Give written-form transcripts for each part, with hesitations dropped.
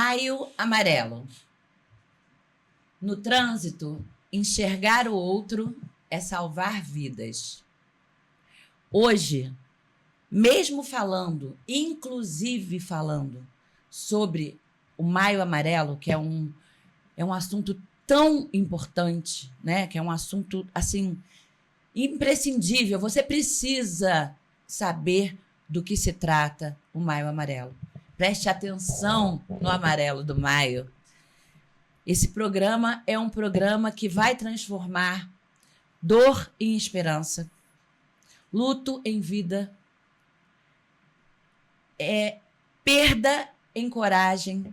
Maio Amarelo. No trânsito, enxergar o outro é salvar vidas. Hoje, mesmo falando, inclusive falando sobre o Maio Amarelo, que é um assunto tão importante, né? Que é um assunto, assim, imprescindível. Você precisa saber do que se trata o Maio Amarelo. Preste atenção no amarelo do maio. Esse programa é um programa que vai transformar dor em esperança, luto em vida, perda em coragem.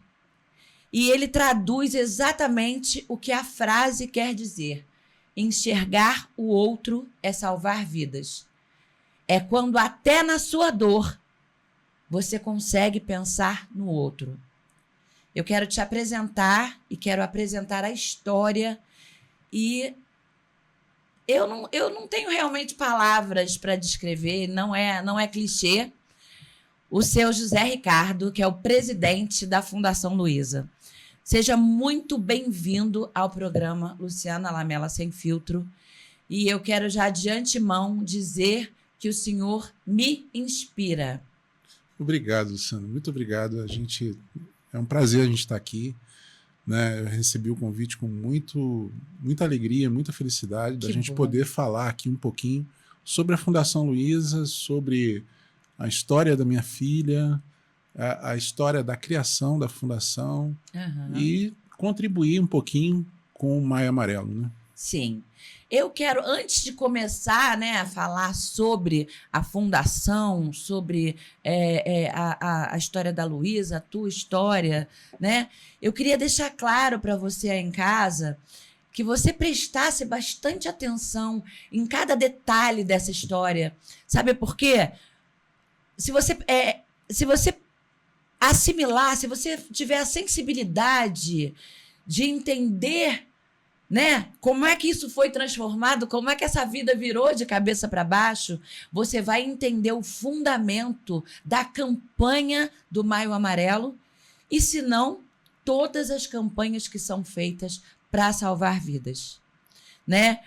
E ele traduz exatamente o que a frase quer dizer. Enxergar o outro é salvar vidas. É quando até na sua dor você consegue pensar no outro. Eu quero te apresentar e quero apresentar a história. E eu não tenho realmente palavras para descrever, não é clichê. O seu José Ricardo, que é o presidente da Fundação Luiza. Seja muito bem-vindo ao programa Luciana Lamela Sem Filtro. E eu quero já de antemão dizer que o senhor me inspira. Obrigado, Luciana. Muito obrigado. É um prazer a gente estar aqui. Né? Eu recebi o convite com muita alegria, muita felicidade da gente poder falar aqui um pouquinho sobre a Fundação Luiza, sobre a história da minha filha, a história da criação da fundação e contribuir um pouquinho com o Maio Amarelo, né? Sim. Eu quero, antes de começar, né, a falar sobre a fundação, sobre a história da Luiza, a tua história, né, eu queria deixar claro para você aí em casa que você prestasse bastante atenção em cada detalhe dessa história. Sabe por quê? Se você assimilar, se você tiver a sensibilidade de entender, né, como é que isso foi transformado, como é que essa vida virou de cabeça para baixo, você vai entender o fundamento da campanha do Maio Amarelo e, se não, todas as campanhas que são feitas para salvar vidas, né?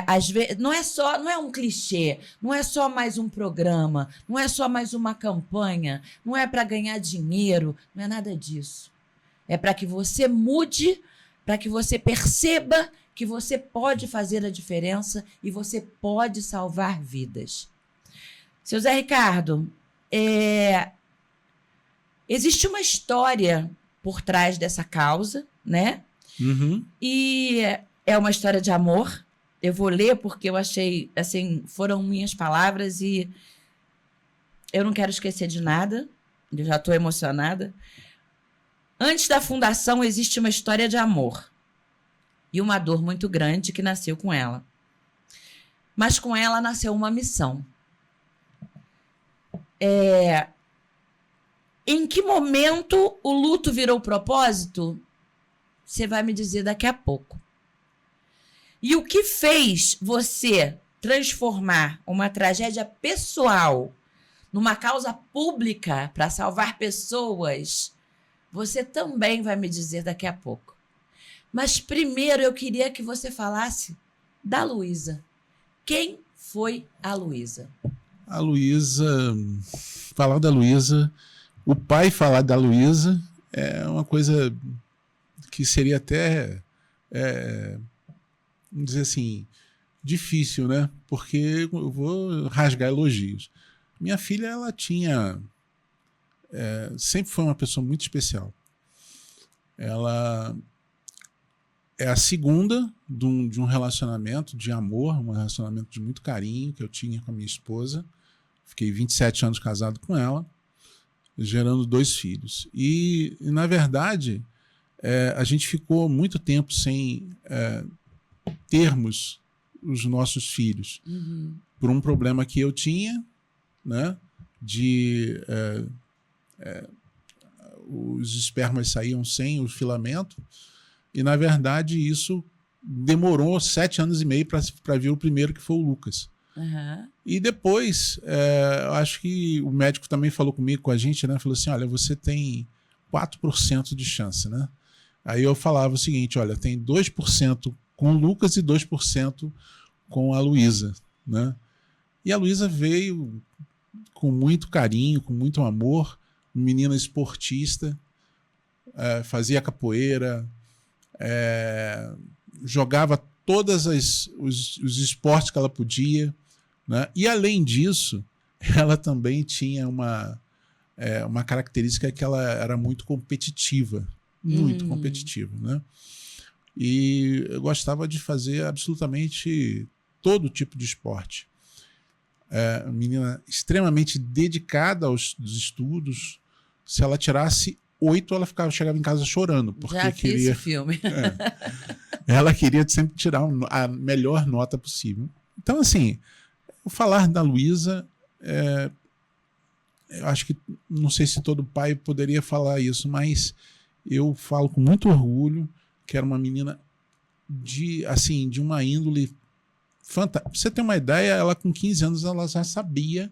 Às vezes, não é um clichê, não é só mais um programa, não é só mais uma campanha, não é para ganhar dinheiro, não é nada disso. É para que você mude, para que você perceba que você pode fazer a diferença e você pode salvar vidas. Seu Zé Ricardo, existe uma história por trás dessa causa, né? E é uma história de amor. Eu vou ler porque eu achei, assim, foram minhas palavras e eu não quero esquecer de nada. Eu já estou emocionada. Antes da fundação existe uma história de amor e uma dor muito grande que nasceu com ela. Mas com ela nasceu uma missão. Em que momento o luto virou propósito? Você vai me dizer daqui a pouco. E o que fez você transformar uma tragédia pessoal numa causa pública para salvar pessoas? Você também vai me dizer daqui a pouco. Mas primeiro eu queria que você falasse da Luiza. Quem foi a Luiza? A Luiza, falar da Luiza, o pai falar da Luiza é uma coisa que seria até, vamos dizer assim, difícil, né? Porque eu vou rasgar elogios. Minha filha, ela tinha... sempre foi uma pessoa muito especial. Ela é a segunda de um relacionamento de amor, um relacionamento de muito carinho que eu tinha com a minha esposa. Fiquei 27 anos casado com ela, gerando 2 filhos. E na verdade, a gente ficou muito tempo sem termos os nossos filhos. Por um problema que eu tinha, né, de... os espermas saíam sem o filamento e, na verdade, isso demorou 7 anos e meio para vir o primeiro, que foi o Lucas. E depois, eu acho que o médico também falou comigo, com a gente, né? Falou assim, olha, você tem 4% de chance, né? Aí eu falava o seguinte, olha, tem 2% com o Lucas e 2% com a Luísa, né? E a Luísa veio com muito carinho, com muito amor, menina esportista, fazia capoeira, jogava os esportes que ela podia, né? E além disso, ela também tinha uma característica que ela era muito competitiva, né? E eu gostava de fazer absolutamente todo tipo de esporte. Menina extremamente dedicada aos estudos. Se ela tirasse 8, ela chegava em casa chorando, porque Já vi esse filme. Ela queria sempre tirar a melhor nota possível. Então, assim, o falar da Luísa, eu acho que, não sei se todo pai poderia falar isso, mas eu falo com muito orgulho que era uma menina de uma índole fantástica. Pra você ter uma ideia, ela com 15 anos ela já sabia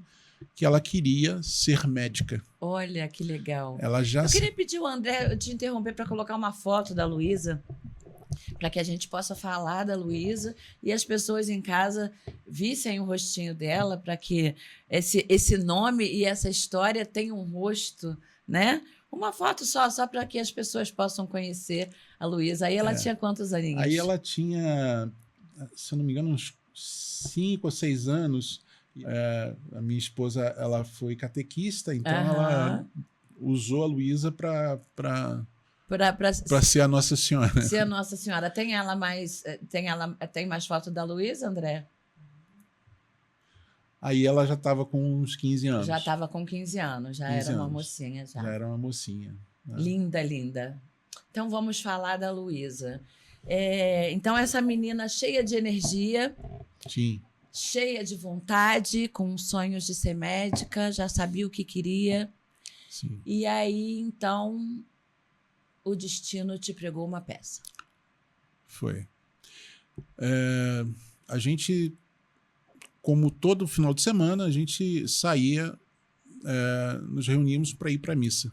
que ela queria ser médica. Olha, que legal. Ela já Eu queria pedir o André te interromper para colocar uma foto da Luísa, para que a gente possa falar da Luísa e as pessoas em casa vissem o rostinho dela, para que esse nome e essa história tenham um rosto, né? Uma foto só para que as pessoas possam conhecer a Luísa. Aí ela tinha quantos aninhos? Aí ela tinha, se eu não me engano, uns 5 ou 6 anos. A minha esposa, ela foi catequista, então ela usou a Luísa para ser a Nossa Senhora. Ser a Nossa Senhora. Tem mais foto da Luísa, André? Aí ela já estava com uns 15 anos. Já estava com 15 anos, já 15 era uma anos. mocinha. Já era uma mocinha. Né? Linda, linda. Então vamos falar da Luísa. Então essa menina cheia de energia, Sim. cheia de vontade, com sonhos de ser médica, já sabia o que queria. Sim. E aí, então, o destino te pregou uma peça. Foi. A gente, como todo final de semana, a gente saía, nos reuníamos para ir para a missa.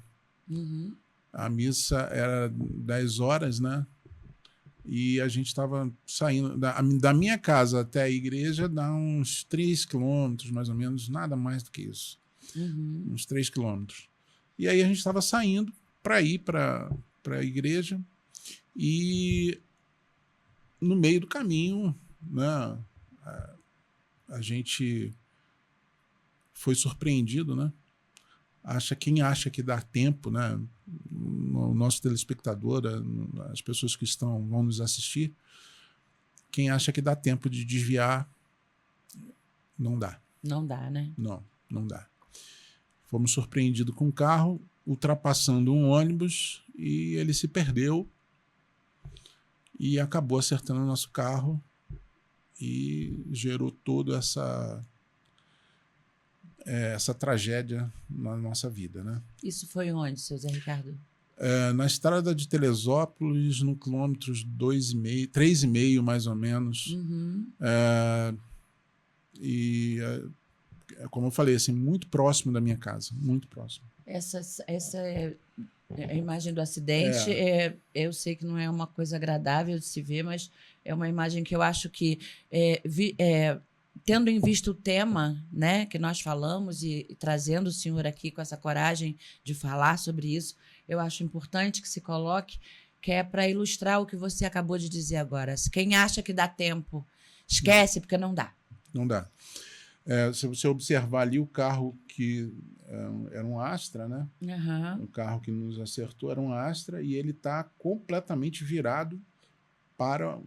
Uhum. A missa era 10 horas, né? E a gente estava saindo da minha casa até a igreja, dá uns 3 quilômetros, mais ou menos, nada mais do que isso. Uhum. Uns 3 quilômetros. E aí a gente estava saindo para ir para a igreja e no meio do caminho, né, a gente foi surpreendido, né? Quem acha que dá tempo, né? O nosso telespectador, as pessoas que vão nos assistir, quem acha que dá tempo de desviar, não dá. Não dá, né? Não dá. Fomos surpreendidos com um carro ultrapassando um ônibus e ele se perdeu e acabou acertando o nosso carro e gerou toda essa tragédia na nossa vida, né? Isso foi onde, seu Zé Ricardo? Na estrada de Teresópolis, no quilômetros 3,5 mais ou menos. Uhum. Como eu falei, assim, muito próximo da minha casa, muito próximo. Essa é a imagem do acidente. Eu sei que não é uma coisa agradável de se ver, mas é uma imagem que eu acho que tendo em vista o tema, né, que nós falamos e trazendo o senhor aqui com essa coragem de falar sobre isso, eu acho importante que se coloque, que é para ilustrar o que você acabou de dizer agora. Quem acha que dá tempo, esquece, porque não dá. Não dá. Se você observar ali o carro que era um Astra, né? Uhum. O carro que nos acertou era um Astra e ele está completamente virado para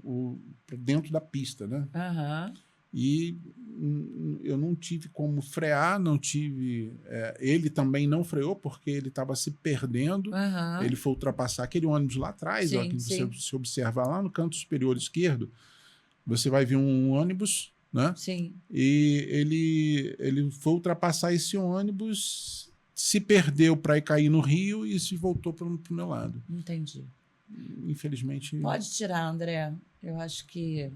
dentro da pista, né? Uhum. E eu não tive como frear, ele também não freou porque ele estava se perdendo. Uhum. Ele foi ultrapassar aquele ônibus lá atrás, sim, ó, que sim. você se observar lá no canto superior esquerdo, você vai ver um ônibus, né? Sim. E ele foi ultrapassar esse ônibus, se perdeu para ir cair no rio e se voltou para o meu lado. Entendi. Infelizmente... Pode tirar, André. Eu acho que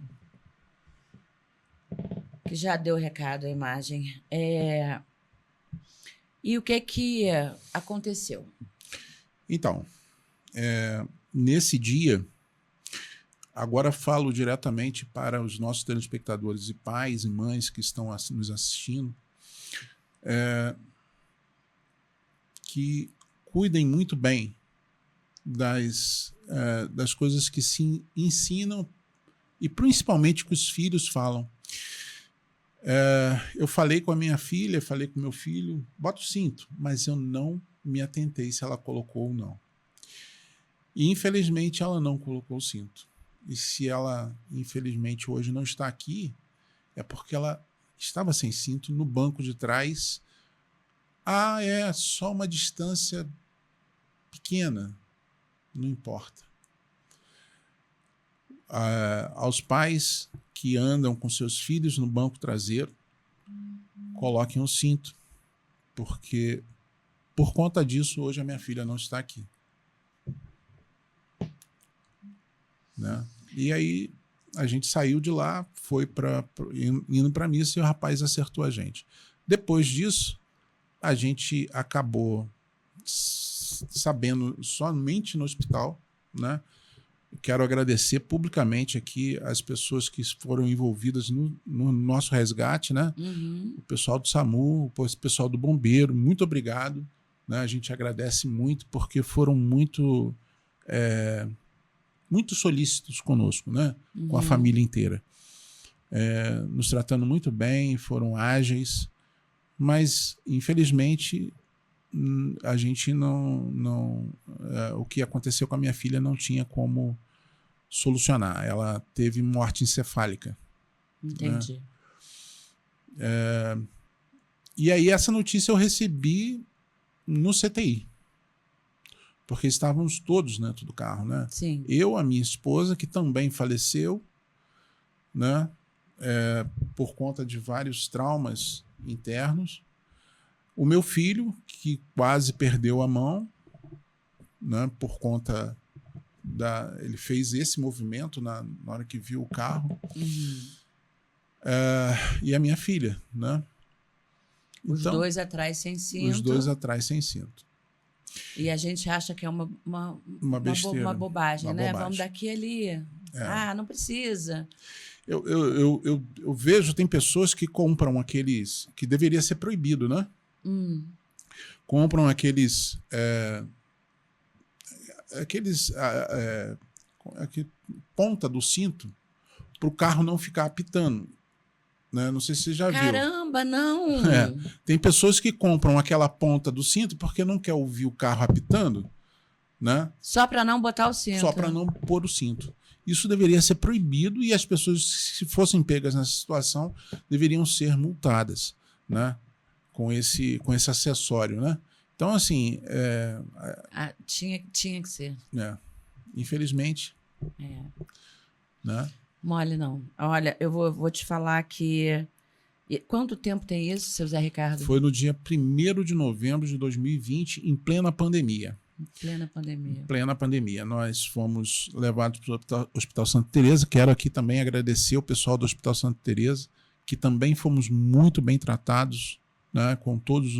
já deu o recado a imagem. E o que aconteceu? Então, nesse dia, agora falo diretamente para os nossos telespectadores e pais e mães que estão nos assistindo, que cuidem muito bem das coisas que se ensinam e principalmente que os filhos falam. Eu falei com a minha filha, falei com meu filho, bota o cinto, mas eu não me atentei se ela colocou ou não. E infelizmente ela não colocou o cinto. E se ela, infelizmente, hoje não está aqui, é porque ela estava sem cinto no banco de trás. É só uma distância pequena. Não importa. Aos pais que andam com seus filhos no banco traseiro, coloquem o cinto. Porque, por conta disso, hoje a minha filha não está aqui. Né? E aí a gente saiu de lá, foi indo para a missa e o rapaz acertou a gente. Depois disso, a gente acabou sabendo somente no hospital, né? Quero agradecer publicamente aqui as pessoas que foram envolvidas no nosso resgate, né? O pessoal do SAMU, o pessoal do Bombeiro, muito obrigado. Né? A gente agradece muito porque foram muito solícitos conosco, né? Com a família inteira. Nos tratando muito bem, foram ágeis, mas, infelizmente, a gente o que aconteceu com a minha filha não tinha como solucionar. Ela teve morte encefálica. Entendi. Né? E aí essa notícia eu recebi no CTI. Porque estávamos todos dentro do carro, né? Sim. Eu, a minha esposa, que também faleceu, né? Por conta de vários traumas internos. O meu filho, que quase perdeu a mão, né? Por conta ele fez esse movimento na hora que viu o carro. E a minha filha, né? Os dois atrás sem cinto. Os dois atrás sem cinto. E a gente acha que é uma besteira, uma bobagem, né? Bobagem. Vamos daqui ali. Não precisa. Eu vejo, tem pessoas que compram aqueles, que deveria ser proibido, né? Compram aqueles ponta do cinto para o carro não ficar apitando. Né? Não sei se você já viu. Caramba, não! Tem pessoas que compram aquela ponta do cinto porque não quer ouvir o carro apitando, né? Só para não botar o cinto. Só para não pôr o cinto. Isso deveria ser proibido e as pessoas, se fossem pegas nessa situação, deveriam ser multadas, né? Com esse acessório, né? Então, assim... tinha que ser. Infelizmente. Né? Mole não. Olha, eu vou te falar que... Quanto tempo tem isso, seu Zé Ricardo? Foi no dia 1º de novembro de 2020, em plena pandemia. Em plena pandemia. Nós fomos levados para o Hospital Santa Teresa. Quero aqui também agradecer o pessoal do Hospital Santa Teresa, que também fomos muito bem tratados, né, com todos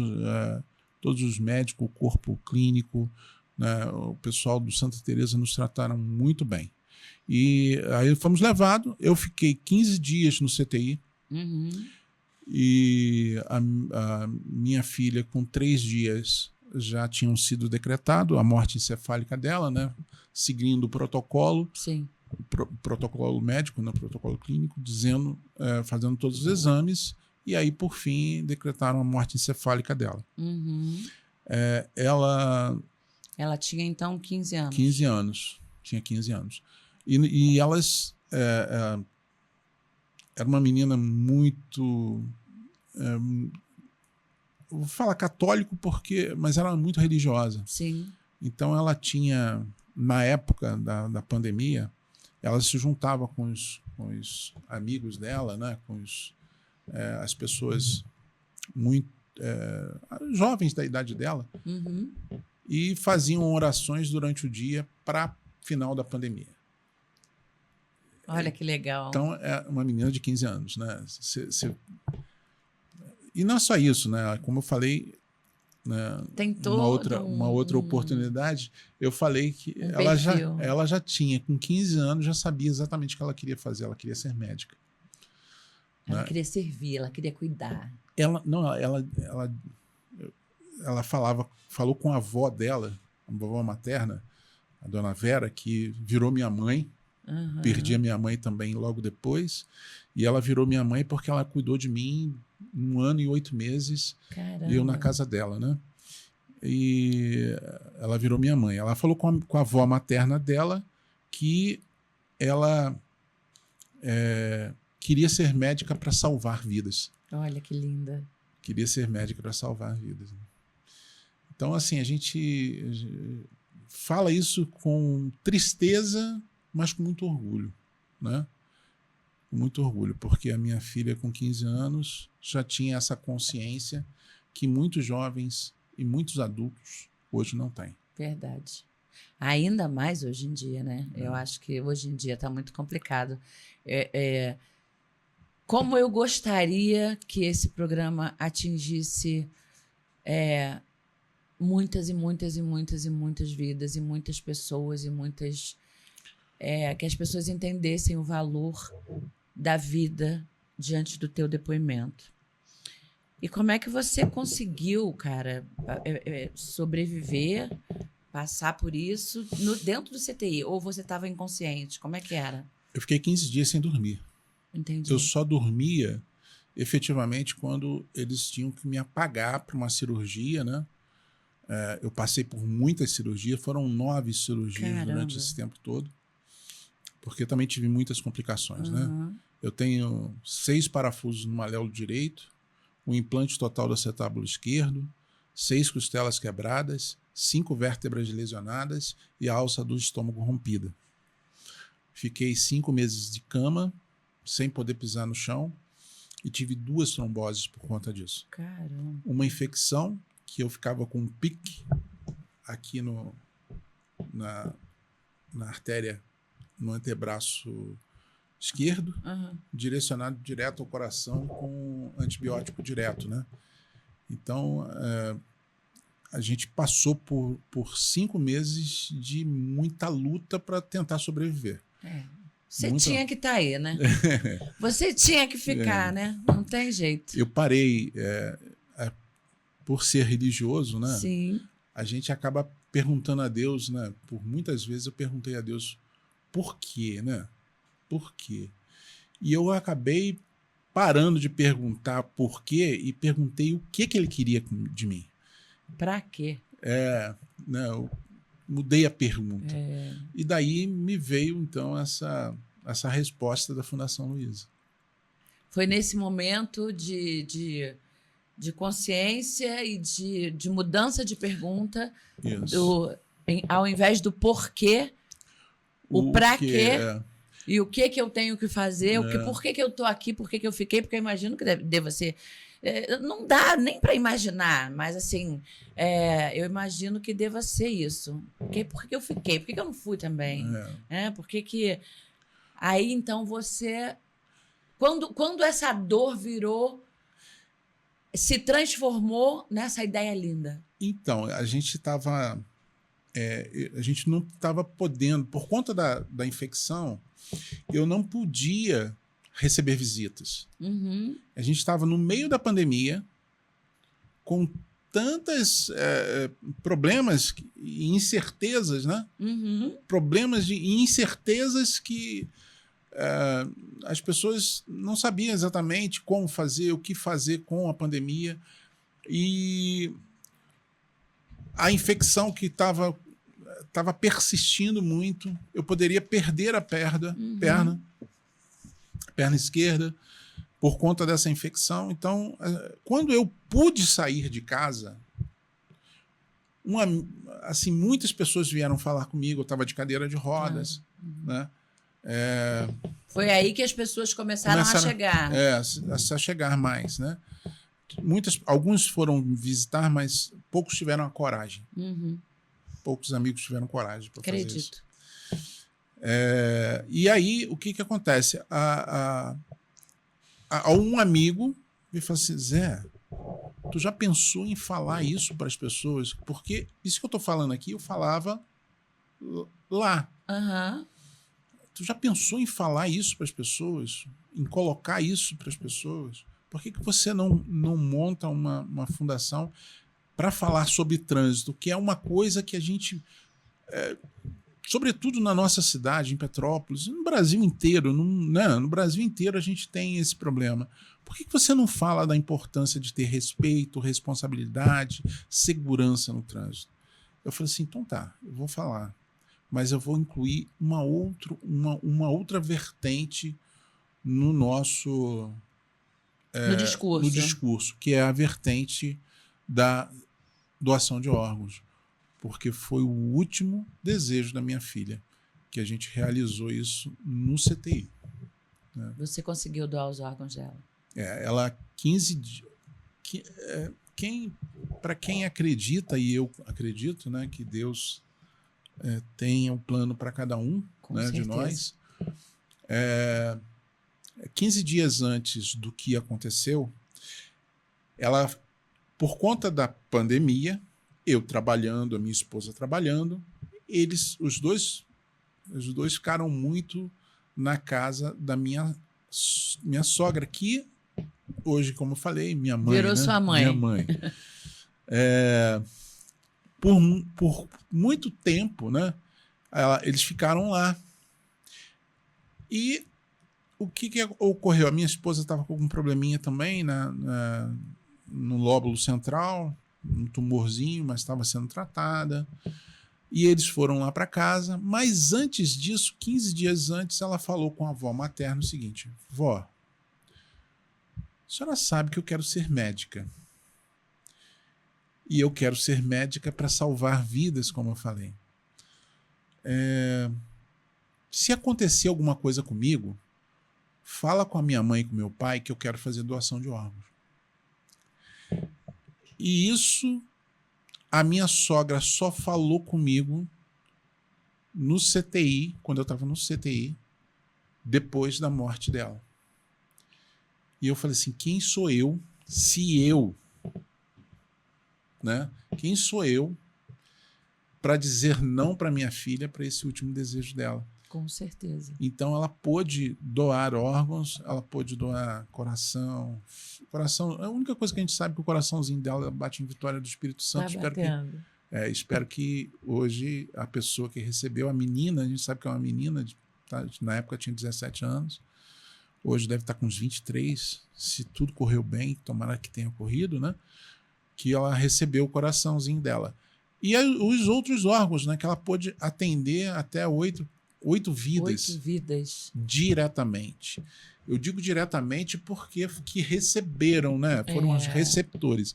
os médicos, o corpo clínico, né, o pessoal do Santa Teresa nos trataram muito bem. E aí fomos levados, eu fiquei 15 dias no CTI, e a minha filha, com 3 dias, já tinham sido decretado a morte encefálica dela, né, seguindo o protocolo. Sim. Protocolo médico, né, protocolo clínico, dizendo, fazendo todos os exames, e aí, por fim, decretaram a morte encefálica dela. Ela tinha, então, 15 anos. 15 anos. Tinha 15 anos. E elas... era uma menina muito... vou falar católico, mas ela era muito religiosa. Sim. Então, ela tinha, na época da pandemia, ela se juntava com os amigos dela, né, com as pessoas muito jovens da idade dela, e faziam orações durante o dia para final da pandemia. Olha que legal. Então, é uma menina de 15 anos, né? E não é só isso, né? Como eu falei, né, Tem uma outra oportunidade, eu falei que ela já tinha, com 15 anos, já sabia exatamente o que ela queria fazer. Ela queria ser médica. Ela né? queria servir, ela queria cuidar. Ela falou com a avó dela, a avó materna, a dona Vera, que virou minha mãe. Uhum. Perdi a minha mãe também logo depois. E ela virou minha mãe porque ela cuidou de mim 1 ano e 8 meses. Caramba. E eu na casa dela, né? E ela virou minha mãe. Ela falou com a avó materna dela que ela queria ser médica para salvar vidas. Olha que linda. Queria ser médica para salvar vidas. Então, assim, a gente fala isso com tristeza, mas com muito orgulho, né? Com muito orgulho, porque a minha filha, com 15 anos, já tinha essa consciência que muitos jovens e muitos adultos hoje não têm. Verdade. Ainda mais hoje em dia, né? Eu acho que hoje em dia está muito complicado. Como eu gostaria que esse programa atingisse muitas e muitas e muitas e muitas vidas e muitas pessoas e muitas... que as pessoas entendessem o valor da vida diante do teu depoimento. E como é que você conseguiu, cara, sobreviver, passar por isso dentro do CTI? Ou você estava inconsciente? Como é que era? Eu fiquei 15 dias sem dormir. Entendi. Eu só dormia, efetivamente, quando eles tinham que me apagar para uma cirurgia, né? Eu passei por muitas cirurgias, foram 9 cirurgias. Caramba. Durante esse tempo todo, porque também tive muitas complicações, né? Eu tenho 6 parafusos no maléolo direito, um implante total do acetábulo esquerdo, 6 costelas quebradas, 5 vértebras lesionadas e a alça do estômago rompida. Fiquei 5 meses de cama, sem poder pisar no chão, e tive 2 tromboses por conta disso. Caramba. Uma infecção, que eu ficava com um pique aqui na artéria, no antebraço esquerdo, direcionado direto ao coração com antibiótico direto, né? Então, a gente passou por 5 meses de muita luta para tentar sobreviver. Você tinha que estar aí, né? Você tinha que ficar, né? Não tem jeito. Eu parei, por ser religioso, né? Sim. A gente acaba perguntando a Deus, né? Por muitas vezes eu perguntei a Deus por quê, né? Por quê? E eu acabei parando de perguntar por quê e perguntei o que ele queria de mim. Pra quê? Né, eu mudei a pergunta. E daí me veio, então, essa resposta da Fundação Luiza. Foi nesse momento de consciência e de mudança de pergunta, ao invés do porquê, o pra quê e o que eu tenho que fazer, por que eu estou aqui, por que eu fiquei, porque eu imagino que deva ser... não dá nem para imaginar, mas assim, eu imagino que deva ser isso. Por que eu fiquei? Por que eu não fui também? Por que... Aí, então, você... Quando essa dor se transformou nessa ideia linda? Então, a gente não estava podendo, por conta da infecção, eu não podia receber visitas. A gente estava no meio da pandemia, com tantos problemas e incertezas, né? Problemas e incertezas que as pessoas não sabiam exatamente como fazer, o que fazer com a pandemia. E a infecção que estava persistindo muito, eu poderia perder a perna esquerda, por conta dessa infecção. Então, quando eu pude sair de casa, muitas pessoas vieram falar comigo. Eu estava de cadeira de rodas, né? Foi aí que as pessoas começaram a chegar. A chegar mais, né? Alguns foram visitar, mas poucos tiveram a coragem. Poucos amigos tiveram coragem para fazer isso. E aí, o que acontece? Um amigo me falou assim: Zé, Tu já pensou em falar isso para as pessoas? Porque isso que eu tô falando aqui, eu falava lá. Aham. Tu já pensou em falar isso para as pessoas? Em colocar isso para as pessoas? Por que você não monta uma fundação para falar sobre trânsito, que é uma coisa que a gente, sobretudo na nossa cidade, em Petrópolis, no Brasil inteiro, no Brasil inteiro a gente tem esse problema. Por que você não fala da importância de ter respeito, responsabilidade, segurança no trânsito? Eu falei assim, então tá, eu vou falar, mas eu vou incluir uma outra vertente no nosso No discurso. que é a vertente da doação de órgãos, porque foi o último desejo da minha filha, que a gente realizou isso no CTI. Né? Você conseguiu doar os órgãos dela? Ela 15 dias. Para quem acredita, e eu acredito, né, que Deus tem um plano para cada um, né, de nós. 15 dias antes do que aconteceu, ela, por conta da pandemia, eu trabalhando, a minha esposa trabalhando, os dois ficaram muito na casa da minha sogra, que hoje, como eu falei, minha mãe. Virou, né? Sua mãe. Minha mãe. Por muito tempo, né? Eles ficaram lá. E o que ocorreu? A minha esposa estava com um probleminha também no lóbulo central, um tumorzinho, mas estava sendo tratada. E eles foram lá para casa. Mas antes disso, 15 dias antes, ela falou com a avó materna o seguinte: vó, a senhora sabe que eu quero ser médica. E eu quero ser médica para salvar vidas, como eu falei. Se acontecer alguma coisa comigo, fala com a minha mãe e com o meu pai que eu quero fazer doação de órgãos. E isso, a minha sogra só falou comigo no CTI, quando eu estava no CTI, depois da morte dela. E eu falei assim, quem sou eu, se eu, né? Quem sou eu para dizer não para minha filha, para esse último desejo dela? Com certeza. Então ela pôde doar órgãos, ela pôde doar coração. A única coisa que a gente sabe é que o coraçãozinho dela bate em Vitória do Espírito Santo. Espero que hoje a pessoa que recebeu, a menina, a gente sabe que é uma menina, na época tinha 17 anos, hoje deve estar com uns 23, se tudo correu bem, tomara que tenha ocorrido, né? Que ela recebeu o coraçãozinho dela. E os outros órgãos, né? Que ela pôde atender até 8 vidas. 8 vidas. Diretamente. Eu digo diretamente porque que receberam, né? Foram os receptores.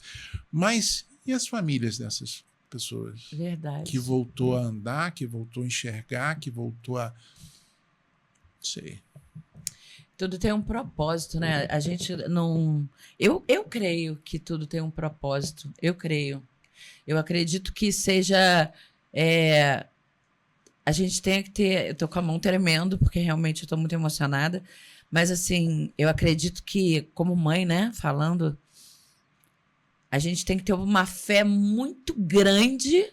Mas e as famílias dessas pessoas? Verdade. Que voltou a andar, que voltou a enxergar, que voltou a... sei. Tudo tem um propósito, né? A gente não... Eu creio que tudo tem um propósito. Eu creio. Eu acredito que seja... a gente tem que ter... Eu tô com a mão tremendo, porque realmente eu tô muito emocionada. Mas, assim, eu acredito que, como mãe, né? Falando, a gente tem que ter uma fé muito grande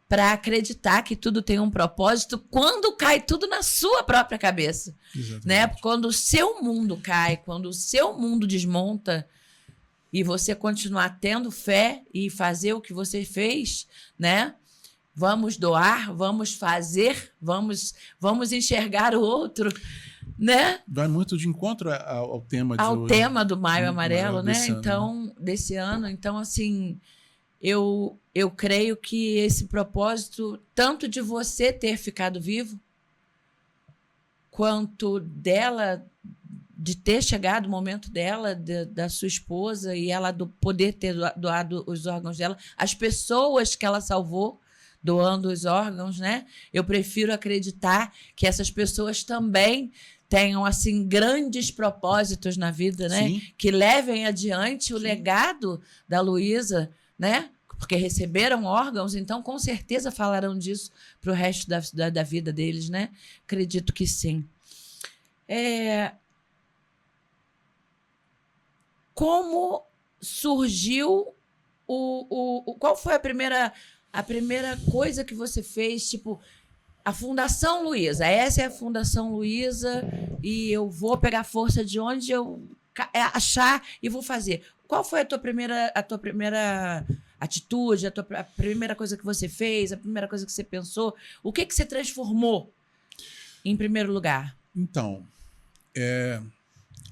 para acreditar que tudo tem um propósito quando cai tudo na sua própria cabeça. Exatamente. Né? Quando o seu mundo cai, quando o seu mundo desmonta e você continuar tendo fé e fazer o que você fez, né? Vamos doar, vamos fazer, vamos enxergar o outro, né? Vai muito de encontro ao tema tema do Maio Amarelo, né? Ano, desse ano. Então, assim, eu creio que esse propósito, tanto de você ter ficado vivo, quanto dela, de ter chegado o momento dela, da sua esposa, e ela poder ter doado os órgãos dela, as pessoas que ela salvou doando os órgãos, né? Eu prefiro acreditar que essas pessoas também tenham, assim, grandes propósitos na vida, né? Sim. Que levem adiante o legado da Luísa, né? Porque receberam órgãos, então com certeza falarão disso para o resto da vida deles, né? Acredito que sim. Como surgiu qual foi a primeira coisa que você fez, tipo, a Fundação Luiza, essa é a Fundação Luiza e eu vou pegar força de onde eu achar e vou fazer. Qual foi a tua primeira atitude, a primeira coisa que você fez, a primeira coisa que você pensou? O que você transformou em primeiro lugar? Então,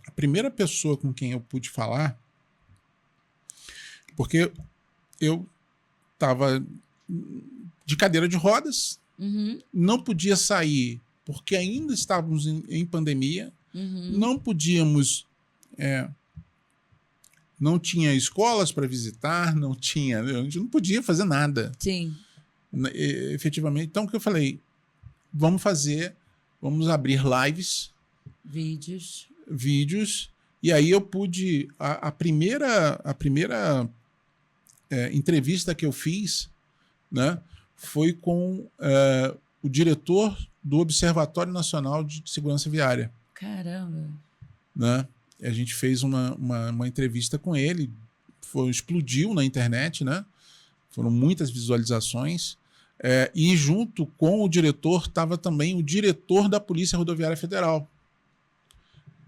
a primeira pessoa com quem eu pude falar, porque eu estava de cadeira de rodas, não podia sair porque ainda estávamos em pandemia, não podíamos, não tinha escolas para visitar, a gente não podia fazer nada. Sim. Efetivamente. Então, o que eu falei? Vamos abrir lives, vídeos, e aí eu pude, a primeira entrevista que eu fiz, né, foi com o diretor do Observatório Nacional de Segurança Viária. Caramba! Né? A gente fez uma entrevista com ele, explodiu na internet, né? Foram muitas visualizações. E junto com o diretor estava também o diretor da Polícia Rodoviária Federal.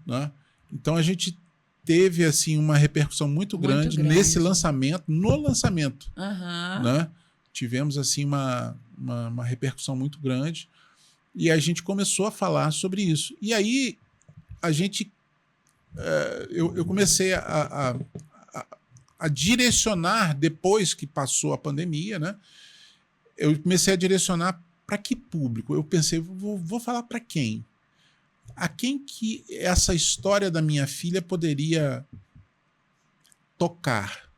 Né? Então a gente teve assim, uma repercussão muito grande nesse lançamento, no lançamento. Né? Tivemos assim, uma repercussão muito grande e a gente começou a falar sobre isso. E aí a gente eu comecei a direcionar, depois que passou a pandemia, né? Eu comecei a direcionar para que público? Eu pensei, vou falar para quem? A quem que essa história da minha filha poderia tocar?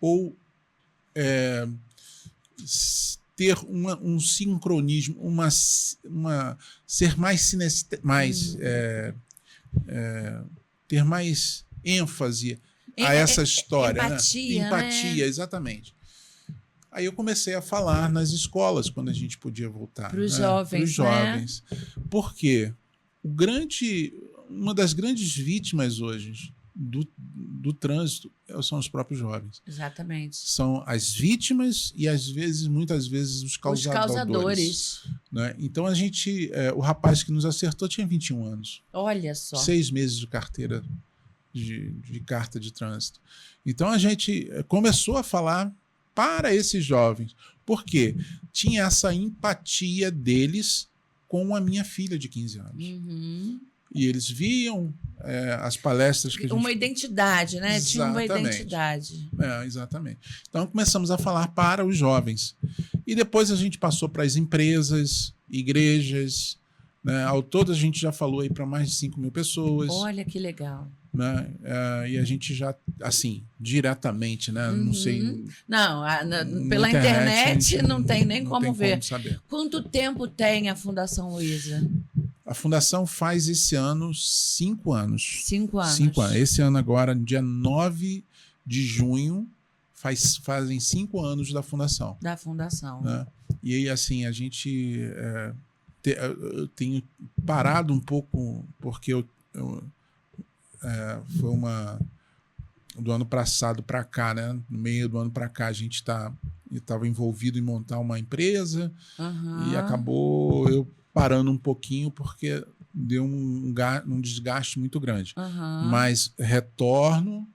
Ou ter um sincronismo, ser mais ter mais ênfase a essa história. Empatia, né? Empatia, exatamente. Aí eu comecei a falar nas escolas, quando a gente podia voltar. Para os jovens. Né? Porque uma das grandes vítimas hoje do trânsito são os próprios jovens. Exatamente. São as vítimas e, muitas vezes, os causadores. Né? Então, o rapaz que nos acertou tinha 21 anos. Olha só. 6 meses de carteira, de carta de trânsito. Então, a gente começou a falar para esses jovens, porque tinha essa empatia deles com a minha filha de 15 anos. E eles viam as palestras que a gente... Uma identidade, né? Exatamente. Tinha uma identidade. Exatamente. Então, começamos a falar para os jovens. E depois a gente passou para as empresas, igrejas, né? Ao todo, a gente já falou aí para mais de 5 mil pessoas. Olha que legal. Né? E a gente já, assim, diretamente, né? Não sei... Não, pela internet não tem nem como ver. Como saber. Quanto tempo tem a Fundação Luiza? A Fundação faz esse ano 5 anos. 5 anos. 5 anos. Esse ano agora, no dia 9 de junho, fazem 5 anos da Fundação. Da Fundação. Né? E aí, assim, a gente... eu tenho parado um pouco, porque foi do ano passado para cá, né? No meio do ano para cá, a gente estava envolvido em montar uma empresa e acabou eu parando um pouquinho porque deu um desgaste muito grande. Mas retorno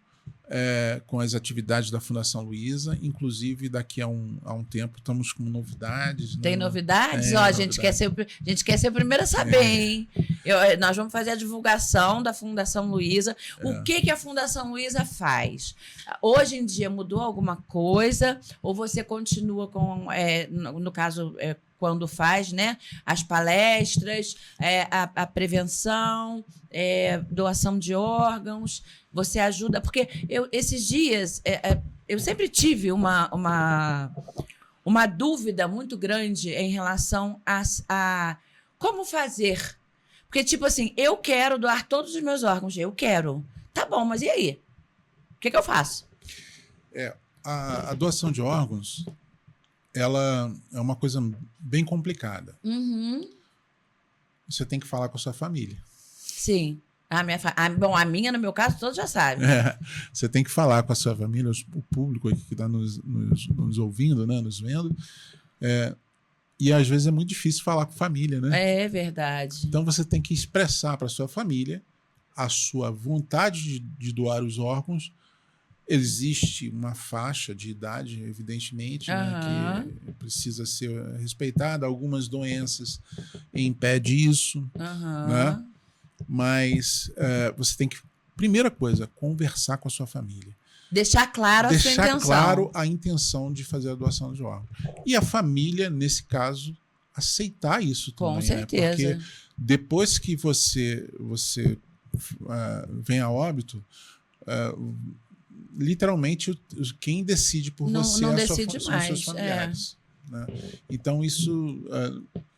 com as atividades da Fundação Luiza, inclusive daqui a um tempo estamos com novidades. Tem novidades? A gente quer ser o primeiro a saber, hein? Nós vamos fazer a divulgação da Fundação Luiza. O que a Fundação Luiza faz? Hoje em dia mudou alguma coisa? Ou você continua com, no caso... quando faz, né, as palestras, a prevenção, doação de órgãos, você ajuda... Porque esses dias, eu sempre tive uma dúvida muito grande em relação a como fazer. Porque, tipo assim, eu quero doar todos os meus órgãos, eu quero. Tá bom, mas e aí? O que eu faço? A doação de órgãos... ela é uma coisa bem complicada. Você tem que falar com a sua família. Sim. Bom, a minha, no meu caso, todos já sabem. Você tem que falar com a sua família, o público aqui que está nos ouvindo, né, nos vendo. E às vezes é muito difícil falar com família, né? É verdade. Então você tem que expressar para sua família a sua vontade de doar os órgãos. Existe uma faixa de idade, evidentemente, né, que precisa ser respeitada. Algumas doenças impedem isso, né? Mas você tem que, primeira coisa, conversar com a sua família. Deixar claro a sua intenção. Deixar claro a intenção de fazer a doação de órgãos. E a família, nesse caso, aceitar isso também. Com certeza. Né? Porque depois que você vem a óbito, literalmente quem decide por você não são mais, seus familiares. Né? Então isso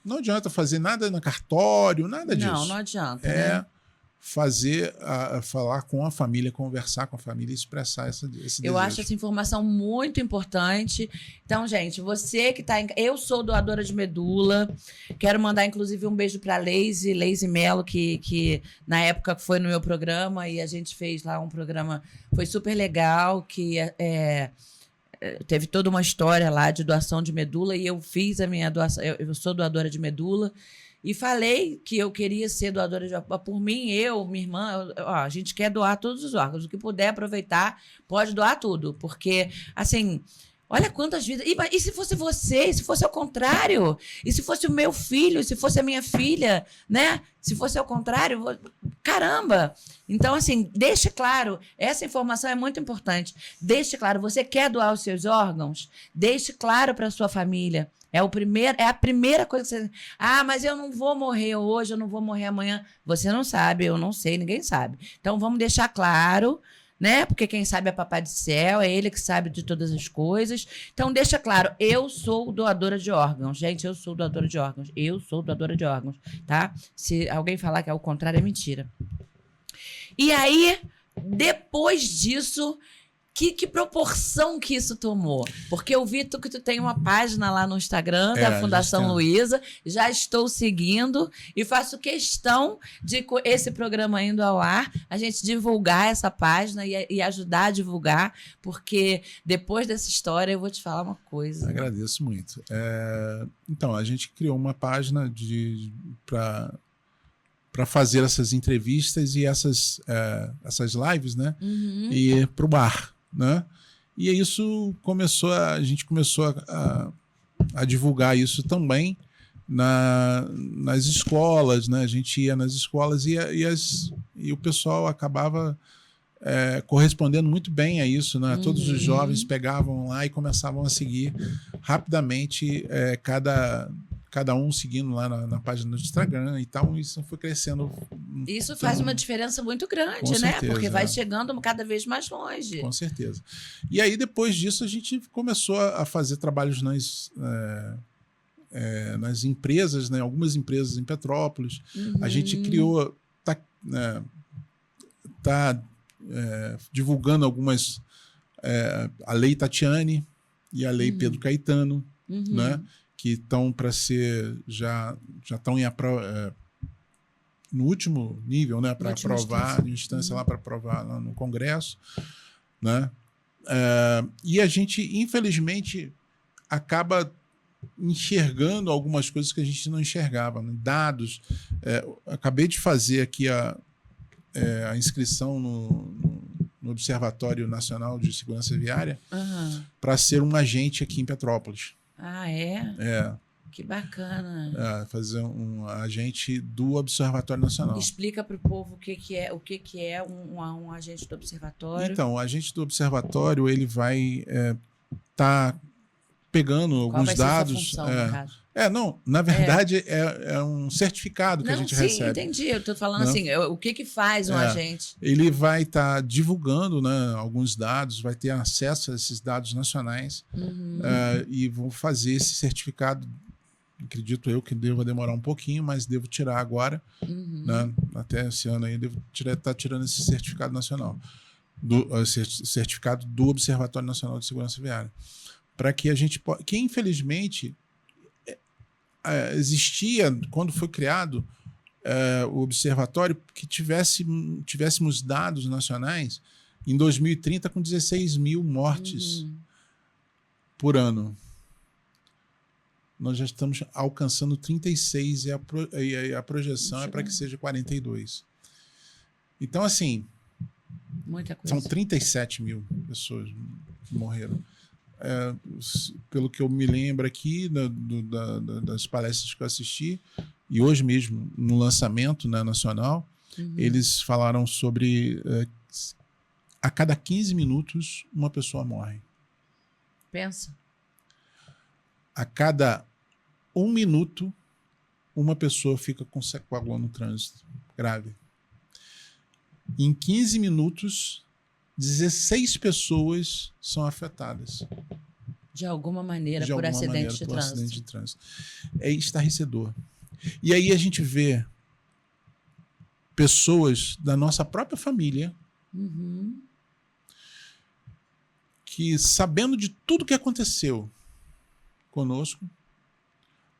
não adianta fazer nada no cartório, nada disso. Não adianta. Né? Falar com a família, conversar com a família e expressar esse desejo. Eu acho essa informação muito importante. Então, gente, você que está Eu sou doadora de medula. Quero mandar, inclusive, um beijo para Leise Mello, que na época foi no meu programa e a gente fez lá um programa, foi super legal, que teve toda uma história lá de doação de medula e eu fiz a minha doação. Eu sou doadora de medula. E falei que eu queria ser doadora de órgãos. Por mim, minha irmã, a gente quer doar todos os órgãos. O que puder aproveitar, pode doar tudo. Porque, assim, olha quantas vidas... E se fosse você? E se fosse ao contrário? E se fosse o meu filho? E se fosse a minha filha? Né? Se fosse ao contrário? Caramba! Então, assim, deixe claro. Essa informação é muito importante. Deixe claro. Você quer doar os seus órgãos? Deixe claro para a sua família. É a primeira coisa que você... mas eu não vou morrer hoje, eu não vou morrer amanhã. Você não sabe, eu não sei, ninguém sabe. Então, vamos deixar claro, né? Porque quem sabe é Papai do Céu, é ele que sabe de todas as coisas. Então, deixa claro, eu sou doadora de órgãos. Gente, eu sou doadora de órgãos. Eu sou doadora de órgãos, tá? Se alguém falar que é o contrário, é mentira. E aí, depois disso... Que proporção que isso tomou? Porque eu vi que tu tem uma página lá no Instagram da Fundação Luiza, já estou seguindo e faço questão de, esse programa indo ao ar, a gente divulgar essa página e ajudar a divulgar, porque depois dessa história eu vou te falar uma coisa. Agradeço muito. Então, a gente criou uma página para fazer essas entrevistas e essas lives, né? E para o ar. Né? E isso a gente começou a divulgar isso também nas escolas, né? A gente ia nas escolas e o pessoal acabava correspondendo muito bem a isso, né? Todos os jovens pegavam lá e começavam a seguir rapidamente cada um seguindo lá na página do Instagram e tal, isso foi crescendo. Isso faz uma diferença muito grande, né? Certeza, porque vai chegando cada vez mais longe. Com certeza. E aí, depois disso, a gente começou a fazer trabalhos nas empresas, né? Algumas empresas em Petrópolis. A gente criou, tá divulgando algumas, a Lei Tatiane e a Lei Pedro Caetano, né? Que estão para ser, já estão no último nível, né, para aprovar, em instância lá para aprovar lá no Congresso, né? E a gente, infelizmente, acaba enxergando algumas coisas que a gente não enxergava, né? Dados. Acabei de fazer aqui a inscrição no Observatório Nacional de Segurança Viária para ser um agente aqui em Petrópolis. Que bacana. Fazer um agente do Observatório Nacional. Explica para o povo o que é um agente do Observatório. Então, o agente do Observatório, ele vai tá pegando alguns dados. Qual vai ser a função, no caso? Na verdade, é um certificado que a gente recebe. Entendi. Eu estou falando assim, o que faz um agente? Ele vai estar divulgando, né, alguns dados, vai ter acesso a esses dados nacionais e vou fazer esse certificado. Acredito eu que deva demorar um pouquinho, mas devo tirar agora. Né? Até esse ano aí, devo estar tirando esse certificado nacional, certificado do Observatório Nacional de Segurança Viária. Para que a gente possa. Que infelizmente existia, quando foi criado, o observatório que tivéssemos dados nacionais em 2030 com 16 mil mortes por ano. Nós já estamos alcançando 36 e a projeção é para que seja 42. Então, assim, muita coisa. São 37 mil pessoas que morreram. Pelo que eu me lembro aqui das palestras que eu assisti, e hoje mesmo no lançamento, né, nacional, eles falaram sobre a cada 15 minutos uma pessoa morre. Pensa. A cada 1 minuto uma pessoa fica com sequela no trânsito grave. Em 15 minutos, 16 pessoas são afetadas. De alguma maneira, por acidente de trânsito. É estarrecedor. E aí a gente vê pessoas da nossa própria família que, sabendo de tudo que aconteceu conosco,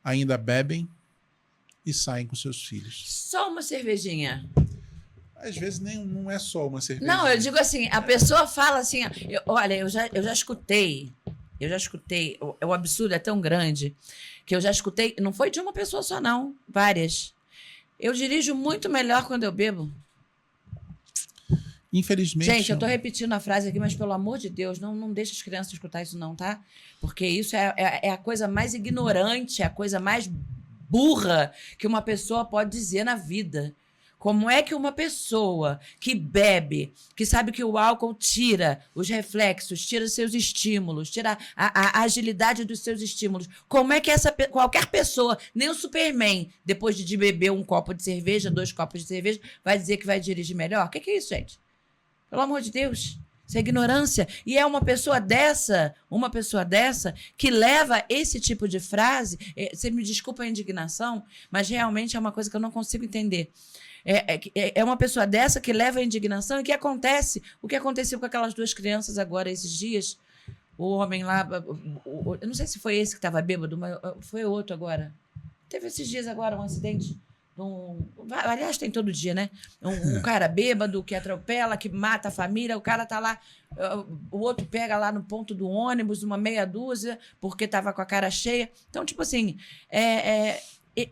ainda bebem e saem com seus filhos. Só uma cervejinha. Às vezes não é só uma cerveja. Não, eu digo assim, a pessoa fala assim, olha, eu já escutei, o absurdo é tão grande que eu já escutei, não foi de uma pessoa só não, várias. Eu dirijo muito melhor quando eu bebo. Infelizmente. Gente, eu tô repetindo a frase aqui, mas pelo amor de Deus, não deixa as crianças escutar isso não, tá? Porque isso é a coisa mais ignorante, a coisa mais burra que uma pessoa pode dizer na vida. Como é que uma pessoa que bebe, que sabe que o álcool tira os reflexos, tira seus estímulos, tira a agilidade dos seus estímulos, como é que qualquer pessoa, nem o Superman, depois de beber um copo de cerveja, 2 copos de cerveja, vai dizer que vai dirigir melhor? O que é isso, gente? Pelo amor de Deus. Isso é ignorância. E é uma pessoa dessa que leva esse tipo de frase. Você me desculpa a indignação, mas realmente é uma coisa que eu não consigo entender. É uma pessoa dessa que leva a indignação e que acontece o que aconteceu com aquelas 2 crianças agora, esses dias. O homem lá, eu não sei se foi esse que estava bêbado, mas foi outro agora. Teve esses dias agora um acidente. Aliás, tem todo dia, né? Um cara bêbado que atropela, que mata a família, o cara tá lá, o outro pega lá no ponto do ônibus, uma meia dúzia, porque tava com a cara cheia. Então, tipo assim,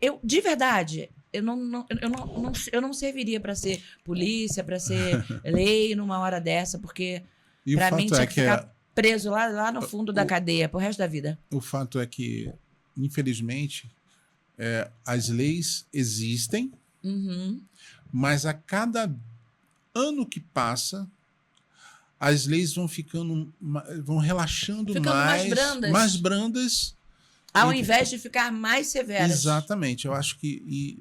eu de verdade, eu não serviria para ser polícia, para ser lei numa hora dessa, porque para mim tinha que ficar preso lá no fundo da cadeia pro resto da vida. O fato é que, infelizmente, as leis existem, mas a cada ano que passa, as leis vão relaxando mais brandas. Ao invés de ficar mais severas. Exatamente. Eu acho que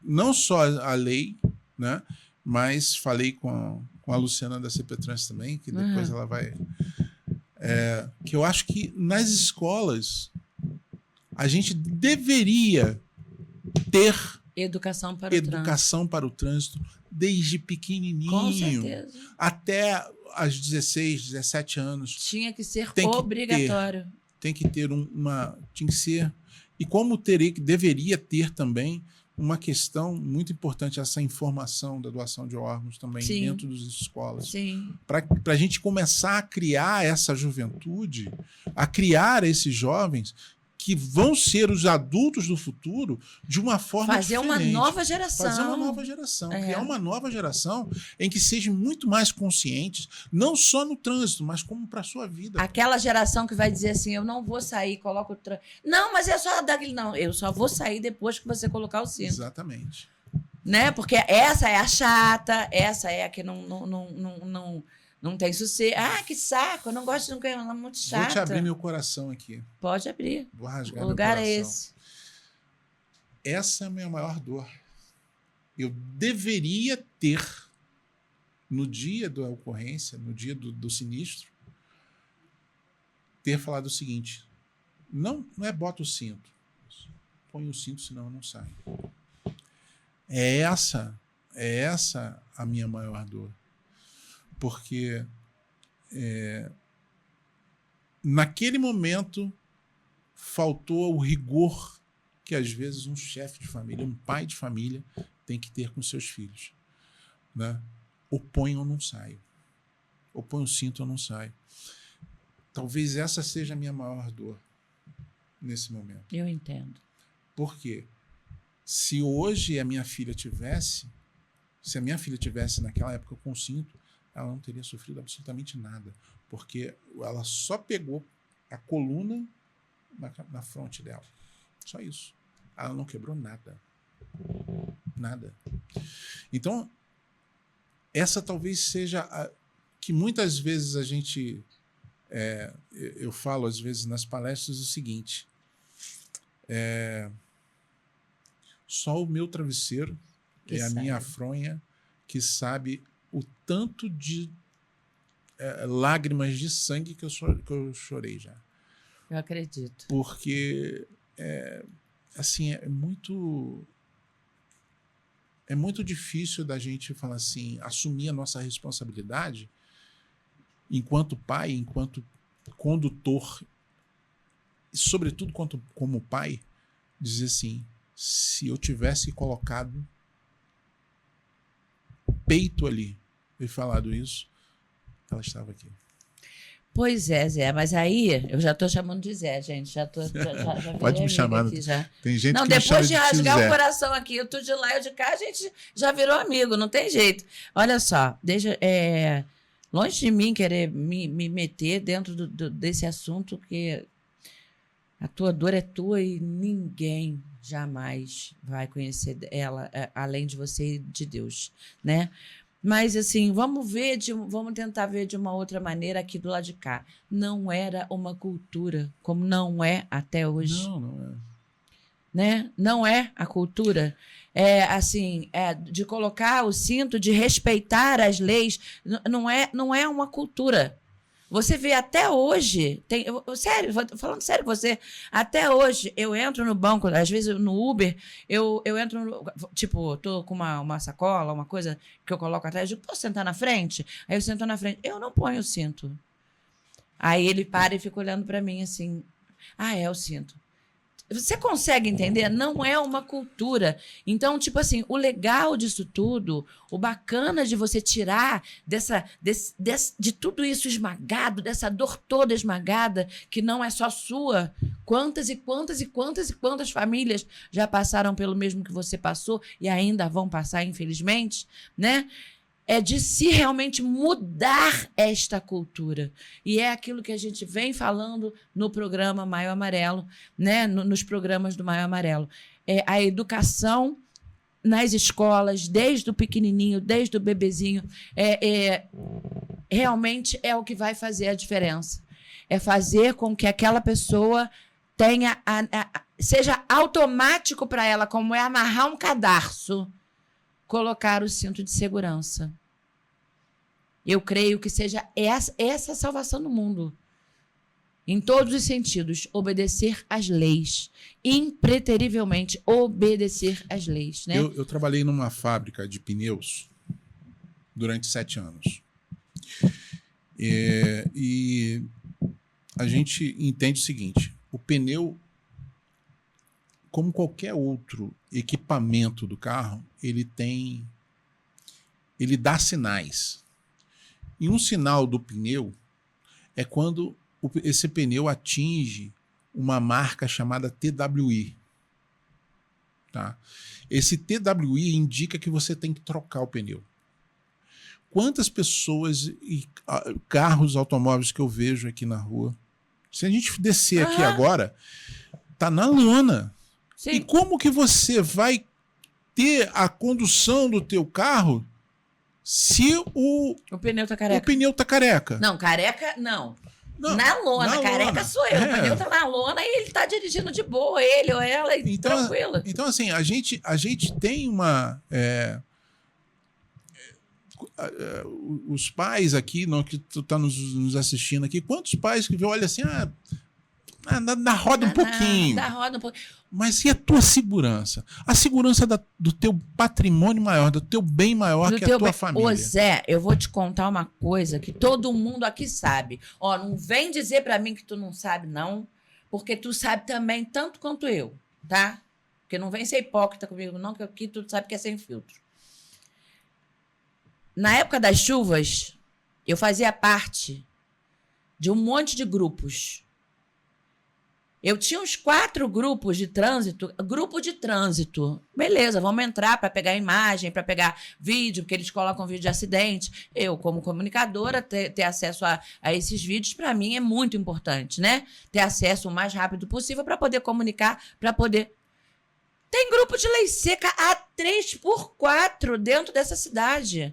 não só a lei, né, mas falei com a Luciana da CPTrans também, que depois ela vai... que eu acho que nas escolas a gente deveria ter educação para o trânsito desde pequenininho. Com certeza. Até aos 16, 17 anos. Tinha que ser obrigatório. Tem que ter tinha que ser. E como deveria ter também uma questão muito importante, essa informação da doação de órgãos também dentro das escolas. Para a gente começar a criar essa juventude, a criar esses jovens que vão ser os adultos do futuro de uma forma diferente. Fazer uma nova geração. Criar uma nova geração em que sejam muito mais conscientes, não só no trânsito, mas como para a sua vida. Aquela geração que vai dizer assim, eu não vou sair, coloca o trânsito. Não, mas é só daquele... Não, eu só vou sair depois que você colocar o cinto. Exatamente. Né? Porque essa é a chata, essa é a que não tem sossego. Ah, que saco, eu não gosto de nunca, ela é muito chata. Vou te abrir meu coração aqui. Pode abrir. Vou rasgar o lugar meu coração. é esse. Essa é a minha maior dor. Eu deveria ter, no dia da ocorrência, no dia do sinistro, ter falado o seguinte: não é bota o cinto. Põe o cinto, senão eu não saio. É essa a minha maior dor. Porque naquele momento faltou o rigor que às vezes um chefe de família, um pai de família tem que ter com seus filhos, né? Ou ponho ou não saio. Ou põe o cinto ou não saio. Talvez essa seja a minha maior dor nesse momento. Eu entendo. Por quê? Se hoje a minha filha tivesse, se a minha filha tivesse naquela época com cinto, ela não teria sofrido absolutamente nada, porque ela só pegou a coluna na fronte dela. Só isso. Ela não quebrou nada. Nada. Então, essa talvez seja a que muitas vezes a gente... eu falo às vezes nas palestras o seguinte: só o meu travesseiro é a minha fronha que sabe o tanto de lágrimas de sangue que eu chorei já. Eu acredito. Porque assim, é muito difícil da gente falar assim, assumir a nossa responsabilidade enquanto pai, enquanto condutor, e sobretudo como pai, dizer assim: se eu tivesse colocado o peito ali e falado isso, ela estava aqui. Pois é, Zé, mas aí eu já estou chamando de Zé, gente. Já Pode me chamar. Aqui, já. Tem gente não, que me chama depois de rasgar Zé. o coração aqui, eu tô de lá e eu de cá, a gente já virou amigo, não tem jeito. Olha só, longe de mim querer me meter dentro desse assunto, porque a tua dor é tua e ninguém jamais vai conhecer ela além de você e de Deus, né? Mas, assim, vamos tentar ver de uma outra maneira aqui do lado de cá. Não era uma cultura, como não é até hoje. Não é. Né? Não é a cultura. De colocar o cinto, de respeitar as leis. Não é uma cultura. Você vê até hoje, sério, falando sério com você, até hoje eu entro no banco, às vezes no Uber, eu entro, tipo, tô com uma sacola, uma coisa que eu coloco atrás, eu digo, posso sentar na frente? Aí eu sento na frente, eu não ponho o cinto. Aí ele para e fica olhando para mim assim, é o cinto. Você consegue entender? Não é uma cultura. Então, tipo assim, o legal disso tudo, o bacana de você tirar de tudo isso esmagado, dessa dor toda esmagada, que não é só sua. Quantas e quantas e quantas e quantas famílias já passaram pelo mesmo que você passou e ainda vão passar, infelizmente, né? É de se realmente mudar esta cultura. E é aquilo que a gente vem falando no programa Maio Amarelo, né? Nos programas do Maio Amarelo. É a educação nas escolas, desde o pequenininho, desde o bebezinho, realmente é o que vai fazer a diferença. É fazer com que aquela pessoa tenha seja automático para ela, como é amarrar um cadarço, colocar o cinto de segurança. Eu creio que seja essa a salvação do mundo. Em todos os sentidos, obedecer às leis. Impreterivelmente obedecer às leis. Né? Eu trabalhei numa fábrica de pneus durante 7 anos. E a gente entende o seguinte: o pneu, como qualquer outro equipamento do carro, ele dá sinais. E um sinal do pneu é quando esse pneu atinge uma marca chamada TWI. Tá? Esse TWI indica que você tem que trocar o pneu. Quantas pessoas e carros, automóveis que eu vejo aqui na rua, se a gente descer aqui agora, tá na lona. Sim. E como que você vai ter a condução do teu carro se o pneu tá careca? O pneu tá careca. Não, careca não. Na lona, careca sou eu. O pneu tá na lona e ele tá dirigindo de boa, ele ou ela, tranquila. Então, assim, a gente tem uma... os pais aqui, não, que tu tá nos assistindo aqui, quantos pais que olham assim, dá roda um pouquinho. Dá roda um pouquinho. Mas e a tua segurança? A segurança do teu patrimônio maior, do teu bem maior, que é a tua família. Ô Zé, eu vou te contar uma coisa que todo mundo aqui sabe. Ó, não vem dizer pra mim que tu não sabe, não, porque tu sabe também tanto quanto eu, tá? Porque não vem ser hipócrita comigo, não, que aqui tu sabe que é sem filtro. Na época das chuvas, eu fazia parte de um monte de grupos. Eu tinha uns 4 grupos de trânsito. Grupo de trânsito. Beleza, vamos entrar para pegar imagem, para pegar vídeo, porque eles colocam vídeo de acidente. Eu, como comunicadora, ter acesso a esses vídeos, para mim, é muito importante, né? Ter acesso o mais rápido possível para poder comunicar, para poder... Tem grupo de lei seca a 3x4 dentro dessa cidade.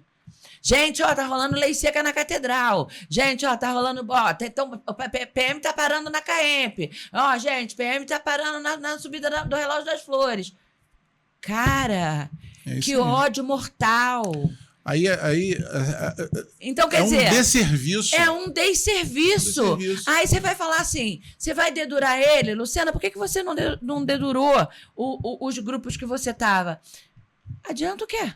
Gente, ó, tá rolando lei seca na catedral. Gente, ó, tá rolando... Ó, então, o PM tá parando na CAEMP. Ó, gente, PM tá parando na subida do Relógio das Flores. Cara, que ódio mortal. Então, quer dizer... É um desserviço. É um desserviço. Aí você vai falar assim, você vai dedurar ele? Luciana, por que você não dedurou os grupos que você tava? Adianta o quê?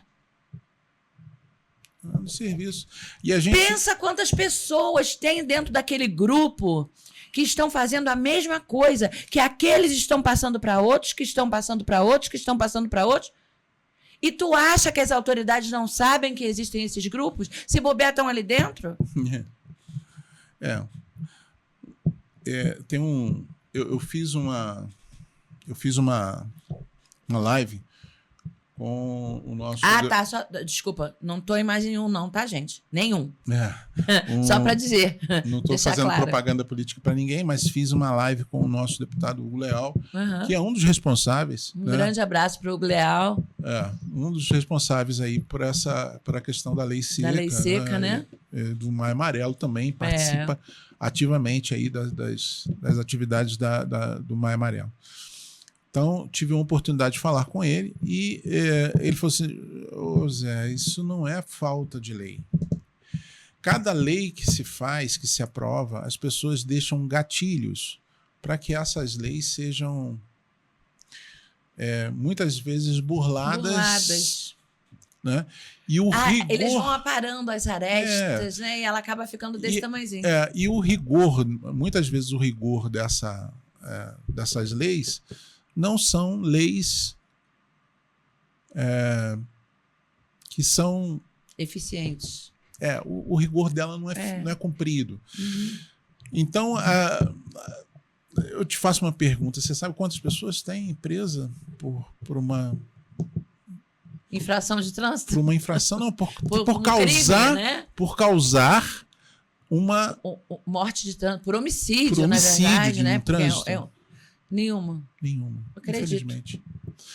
No serviço. E a gente... Pensa quantas pessoas tem dentro daquele grupo que estão fazendo a mesma coisa, que aqueles estão passando para outros, que estão passando para outros, que estão passando para outros. E tu acha que as autoridades não sabem que existem esses grupos? Se bobear, estão ali dentro? Tem um... Eu fiz uma live com o nosso... Tá. Desculpa, não estou em mais nenhum não, tá, gente? Nenhum. Só para dizer. Não estou fazendo propaganda política para ninguém, mas fiz uma live com o nosso deputado Hugo Leal, que é um dos responsáveis. Grande abraço para o Hugo Leal. Um dos responsáveis aí por a questão da lei seca. Da lei seca, né? Do Maio Amarelo também participa ativamente aí das atividades do Maio Amarelo. Então, tive uma oportunidade de falar com ele e ele falou assim, Zé, isso não é falta de lei. Cada lei que se faz, que se aprova, as pessoas deixam gatilhos para que essas leis sejam muitas vezes burladas. Né? E o rigor... Eles vão aparando as arestas, né? E ela acaba ficando desse tamanhozinho. E o rigor, muitas vezes o rigor dessas leis... não são leis que são... eficientes. O rigor dela não é cumprido. Uhum. Então, eu te faço uma pergunta. Você sabe quantas pessoas têm presa por uma... infração de trânsito? Por uma infração, não. Por causar... crime, né? Por causar uma... morte de trânsito. Por homicídio, na verdade, né? Trânsito. Nenhuma. Eu acredito. Infelizmente.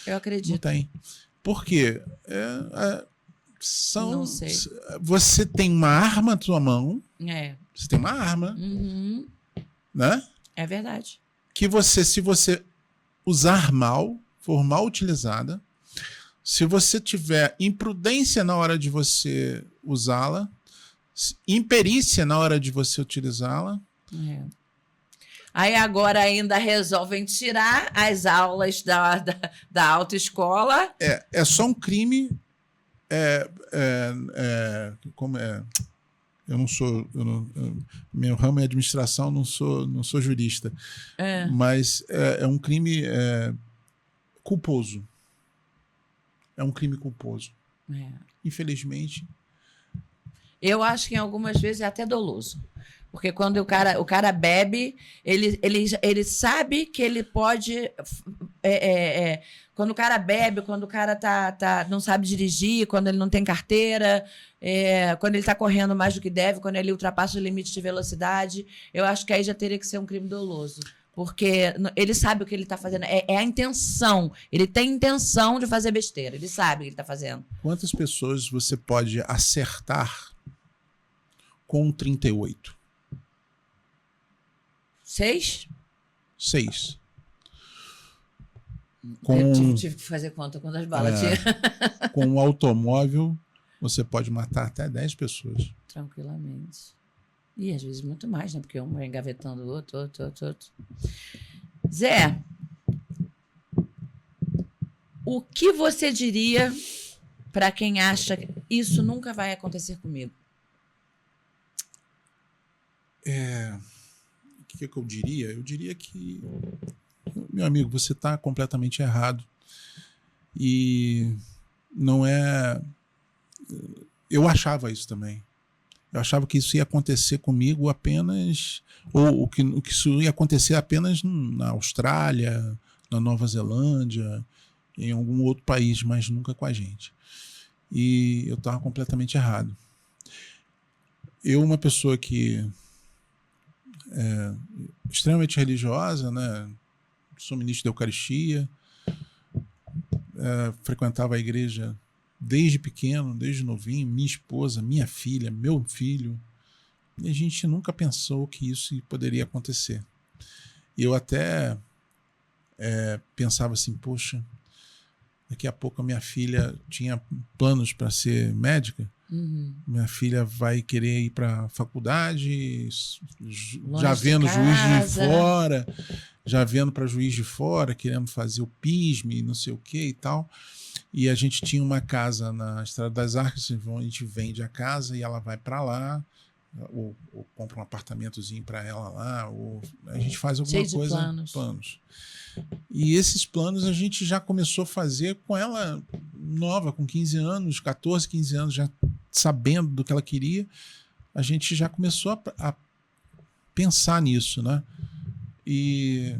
Eu acredito. Não tem. Por quê? Não sei. Você tem uma arma na sua mão. Você tem uma arma. Uhum. Né? É verdade. Que se você usar mal, for mal utilizada, se você tiver imprudência na hora de você usá-la, imperícia na hora de você utilizá-la... Aí agora ainda resolvem tirar as aulas da autoescola. É só um crime. Meu ramo é administração, não sou jurista. Mas é um crime culposo. É um crime culposo. Infelizmente. Eu acho que em algumas vezes é até doloso. Porque quando o cara bebe, ele sabe que ele pode... quando o cara bebe, quando o cara não sabe dirigir, quando ele não tem carteira, quando ele está correndo mais do que deve, quando ele ultrapassa o limite de velocidade, eu acho que aí já teria que ser um crime doloso. Porque ele sabe o que ele está fazendo. É a intenção. Ele tem intenção de fazer besteira. Ele sabe o que ele está fazendo. Quantas pessoas você pode acertar com um 38? 6? Eu tive que fazer conta quantas balas tinha. Com um automóvel, você pode matar até 10 pessoas. Tranquilamente. E às vezes muito mais, né? Porque um vai engavetando o outro. Zé, o que você diria para quem acha que isso nunca vai acontecer comigo? O que eu diria? Eu diria que, meu amigo, você está completamente errado. E não é... Eu achava isso também. Eu achava que isso ia acontecer comigo apenas... Ou que isso ia acontecer apenas na Austrália, na Nova Zelândia, em algum outro país, mas nunca com a gente. E eu estava completamente errado. Eu, uma pessoa que é extremamente religiosa, né? Sou ministro da Eucaristia, frequentava a igreja desde pequeno, desde novinho, minha esposa, minha filha, meu filho, e a gente nunca pensou que isso poderia acontecer. E eu até pensava assim, poxa, daqui a pouco a minha filha tinha planos para ser médica, minha filha vai querer ir para a faculdade, já vendo juiz de fora, já vendo para juiz de fora, querendo fazer o PISM, não sei o que e tal. E a gente tinha uma casa na Estrada das Arcas, a gente vende a casa e ela vai para lá, ou compra um apartamentozinho para ela lá, ou a gente faz alguma coisa, planos. E esses planos a gente já começou a fazer com ela nova, com 15 anos, 14, 15 anos, já sabendo do que ela queria, a gente já começou a pensar nisso, né? E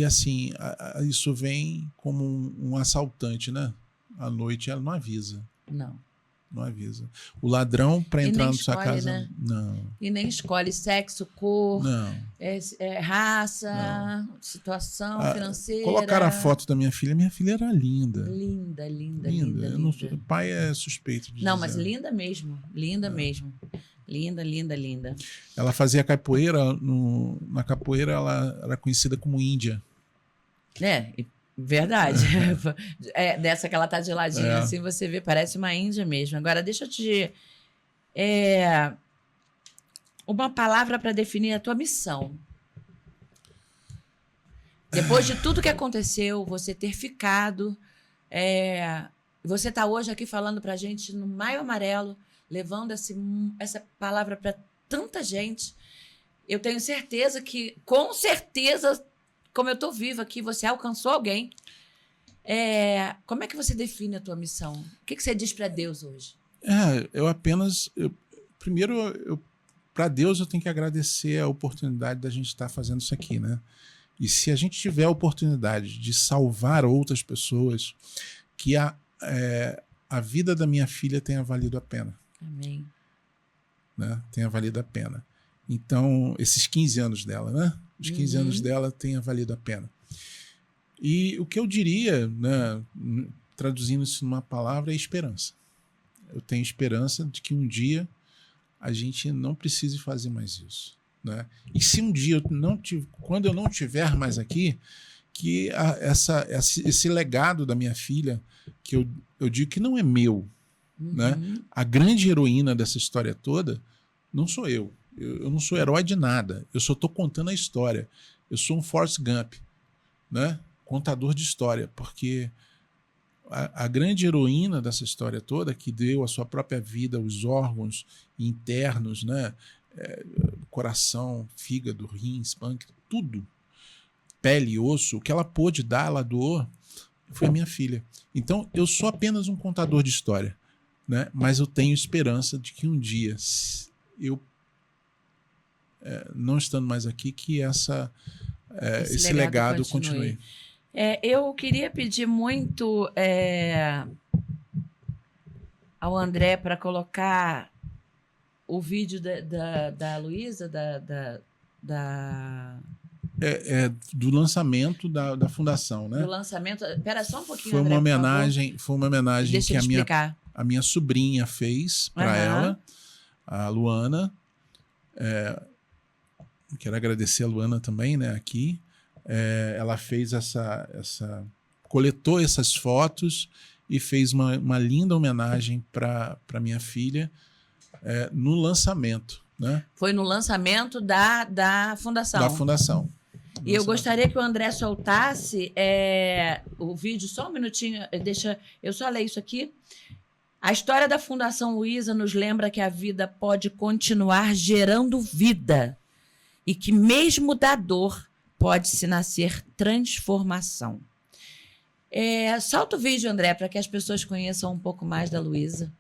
assim, isso vem como um assaltante, né? À noite ela não avisa. Não avisa. O ladrão, para entrar na sua casa, né? Não. E nem escolhe sexo, cor, não. Raça, não. Situação financeira. Colocaram a foto da minha filha era linda. Linda. O pai é suspeito de não, dizer. mas linda mesmo. Mesmo. Linda. Ela fazia capoeira, na capoeira ela era conhecida como Índia. Verdade. Dessa que ela tá de ladinho, assim, você vê, parece uma índia mesmo. Agora, deixa eu te... uma palavra para definir a tua missão. Depois de tudo que aconteceu, você ter ficado... você tá hoje aqui falando pra gente no Maio Amarelo, levando essa palavra para tanta gente. Eu tenho certeza que, com certeza... Como eu estou viva aqui, você alcançou alguém. Como é que você define a tua missão? O que você diz para Deus hoje? Primeiro, para Deus eu tenho que agradecer a oportunidade da gente estar fazendo isso aqui, né? E se a gente tiver a oportunidade de salvar outras pessoas, que a vida da minha filha tenha valido a pena. Amém. Né? Tenha valido a pena. Então, esses 15 anos dela, né? Os 15 anos dela tenha valido a pena. E o que eu diria, né, traduzindo isso numa palavra, é esperança. Eu tenho esperança de que um dia a gente não precise fazer mais isso. Né? E se um dia, quando eu não estiver mais aqui, que esse legado da minha filha, que eu digo que não é meu, né? A grande heroína dessa história toda não sou eu. Eu não sou herói de nada. Eu só estou contando a história. Eu sou um Forrest Gump, né? Contador de história, porque a grande heroína dessa história toda, que deu a sua própria vida, os órgãos internos, né? Coração, fígado, rins, pâncreas, tudo, pele, osso, o que ela pôde dar, ela doou, foi a minha filha. Então, eu sou apenas um contador de história, né? Mas eu tenho esperança de que um dia eu não estando mais aqui, que esse legado continue. Eu queria pedir muito ao André para colocar o vídeo da Luísa, do lançamento da fundação, né? Do lançamento. Espera só um pouquinho, foi uma André, homenagem que a minha sobrinha fez para ela, a Luana. Quero agradecer a Luana também, né, aqui. Ela fez coletou essas fotos e fez uma linda homenagem para minha filha no lançamento, né? Foi no lançamento da fundação. Da fundação. E eu gostaria que o André soltasse o vídeo, só um minutinho, eu só leio isso aqui. A história da Fundação Luiza nos lembra que a vida pode continuar gerando vida e que mesmo da dor pode-se nascer transformação. Solta o vídeo, André, para que as pessoas conheçam um pouco mais da Luísa.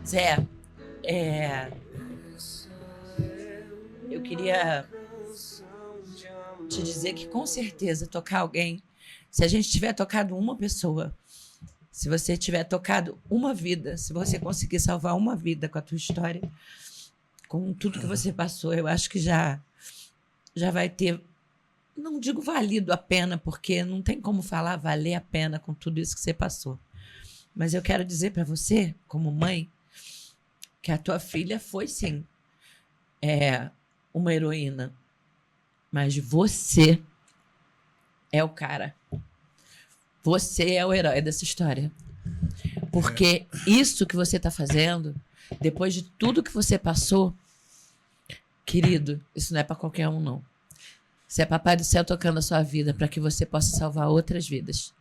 Zé, eu queria te dizer que com certeza tocar alguém, se a gente tiver tocado uma pessoa, se você tiver tocado uma vida, se você conseguir salvar uma vida com a tua história, com tudo que você passou, eu acho que já vai ter, não digo valido a pena, porque não tem como falar valer a pena com tudo isso que você passou. Mas eu quero dizer para você, como mãe, que a tua filha foi, sim, uma heroína. Mas você é o cara. Você é o herói dessa história. Porque isso que você está fazendo, depois de tudo que você passou, querido, isso não é para qualquer um, não. Isso é Papai do Céu tocando a sua vida para que você possa salvar outras vidas.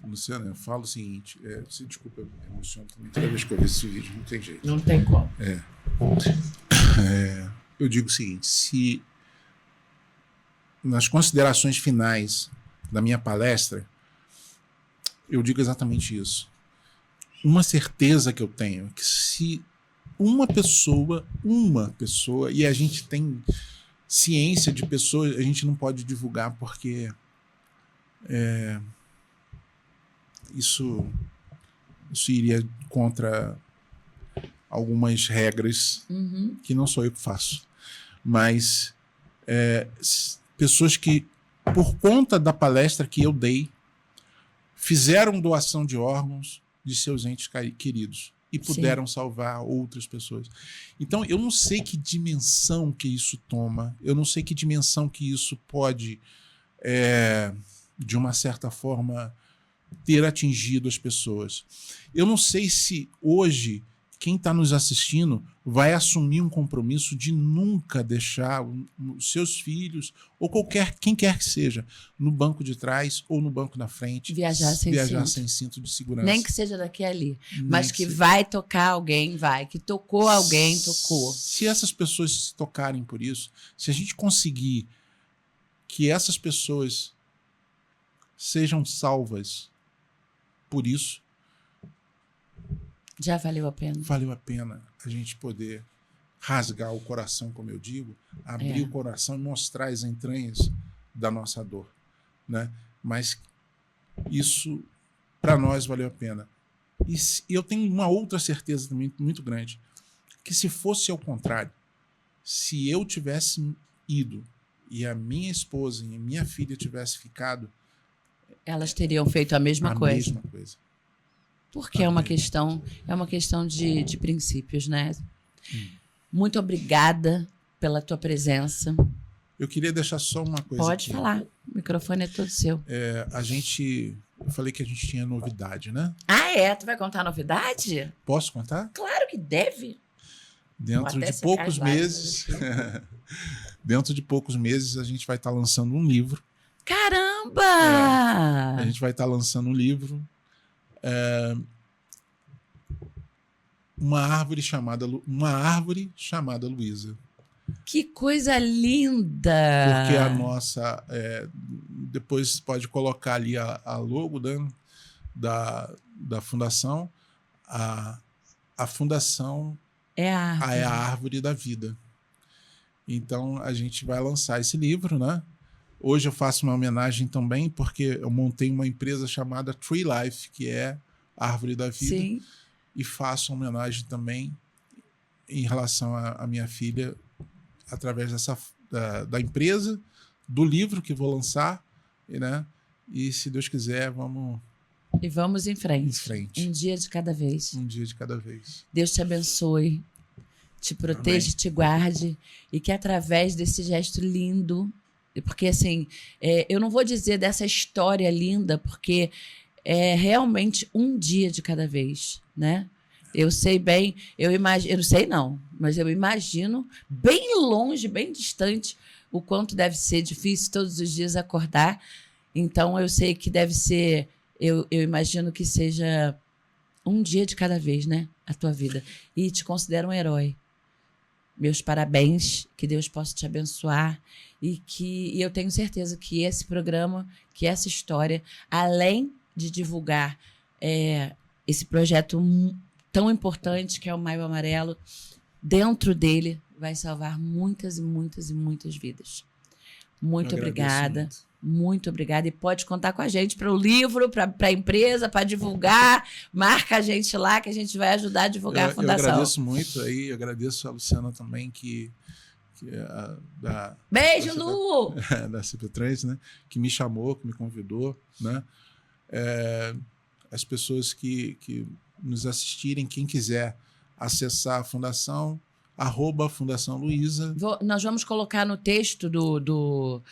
Luciana, eu falo o seguinte, desculpa, eu me emociono também toda vez que eu vejo esse vídeo, não tem jeito. Não tem como. Eu digo o seguinte, se nas considerações finais da minha palestra, eu digo exatamente isso. Uma certeza que eu tenho é que se uma pessoa, e a gente tem ciência de pessoas, a gente não pode divulgar porque isso iria contra algumas regras que não sou eu que faço. Mas pessoas que, por conta da palestra que eu dei, fizeram doação de órgãos de seus entes queridos e puderam salvar outras pessoas. Então, eu não sei que dimensão que isso toma, eu não sei que dimensão que isso pode, de uma certa forma, ter atingido as pessoas. Eu não sei se hoje quem está nos assistindo vai assumir um compromisso de nunca deixar os seus filhos ou quem quer que seja no banco de trás ou no banco da frente viajar sem cinto de segurança. Nem que seja daqui a ali, mas que vai tocar alguém, que tocou alguém, tocou. Se essas pessoas se tocarem por isso, se a gente conseguir que essas pessoas sejam salvas por isso, já valeu a pena. Valeu a pena a gente poder rasgar o coração, como eu digo, abrir o coração e mostrar as entranhas da nossa dor, né? Mas isso, para nós, valeu a pena. E eu tenho uma outra certeza também muito grande, que se fosse ao contrário, se eu tivesse ido e a minha esposa e a minha filha tivesse ficado, Elas teriam feito a mesma coisa. mesma coisa. Porque é uma questão de princípios, né? Muito obrigada pela tua presença. Eu queria deixar só uma coisa Pode aqui. falar. O microfone é todo seu. Eu falei que a gente tinha novidade, né? Ah, é? Tu vai contar a novidade? Posso contar? Claro que deve. Dentro até de secar poucos as lágrimas meses, dentro de poucos meses, a gente vai estar lançando um livro. Caramba! A gente vai estar lançando um livro. Uma árvore chamada Luísa. Que coisa linda! Porque a nossa... depois pode colocar ali a logo, né, da fundação. A fundação é a árvore da vida. Então, a gente vai lançar esse livro, né? Hoje eu faço uma homenagem também, porque eu montei uma empresa chamada Tree Life, que é a árvore da vida. Sim. E faço uma homenagem também em relação à minha filha, através da empresa, do livro que vou lançar, né? E se Deus quiser, vamos em frente. Em frente. Um dia de cada vez. Um dia de cada vez. Deus te abençoe, te proteja, te guarde, e que através desse gesto lindo, porque assim, eu não vou dizer dessa história linda, porque é realmente um dia de cada vez, né? Eu sei bem, eu não sei não, mas eu imagino bem longe, bem distante, o quanto deve ser difícil todos os dias acordar. Então eu sei que deve ser, eu imagino que seja um dia de cada vez, né? A tua vida. E te considero um herói. Meus parabéns, que Deus possa te abençoar e eu tenho certeza que esse programa, que essa história, além de divulgar esse projeto tão importante que é o Maio Amarelo, dentro dele vai salvar muitas e muitas e muitas vidas. Muito obrigada. Muito obrigada. E pode contar com a gente para o livro, para a empresa, para divulgar. Marca a gente lá que a gente vai ajudar a divulgar a fundação. Eu agradeço muito aí, eu agradeço a Luciana também, que Beijo, Lu! Da CP3, né? Que me chamou, que me convidou, né? As pessoas que nos assistirem, quem quiser acessar a fundação, @Fundação Luísa. Nós vamos colocar no texto do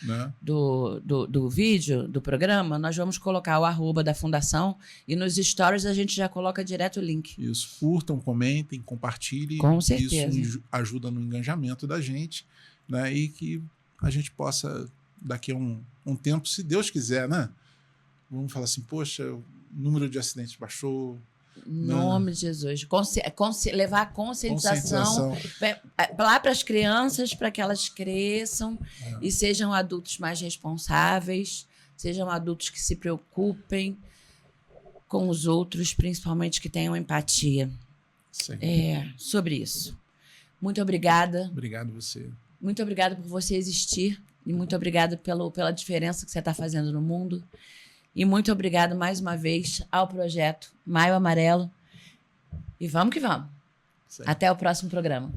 vídeo, do programa, nós vamos colocar o @ da fundação e nos stories a gente já coloca direto o link. Isso, curtam, comentem, compartilhem. Com certeza. Isso ajuda no engajamento da gente, né? E que a gente possa, daqui a um tempo, se Deus quiser, né? Vamos falar assim, poxa, o número de acidentes baixou. Em nome de Jesus. Levar a conscientização lá para as crianças, para que elas cresçam e sejam adultos mais responsáveis, sejam adultos que se preocupem com os outros, principalmente que tenham empatia. Sim. Sobre isso. Muito obrigada. Obrigado você. Muito obrigada por você existir e muito obrigada pela diferença que você está fazendo no mundo. E muito obrigado mais uma vez ao projeto Maio Amarelo. E vamos que vamos. Sim. Até o próximo programa.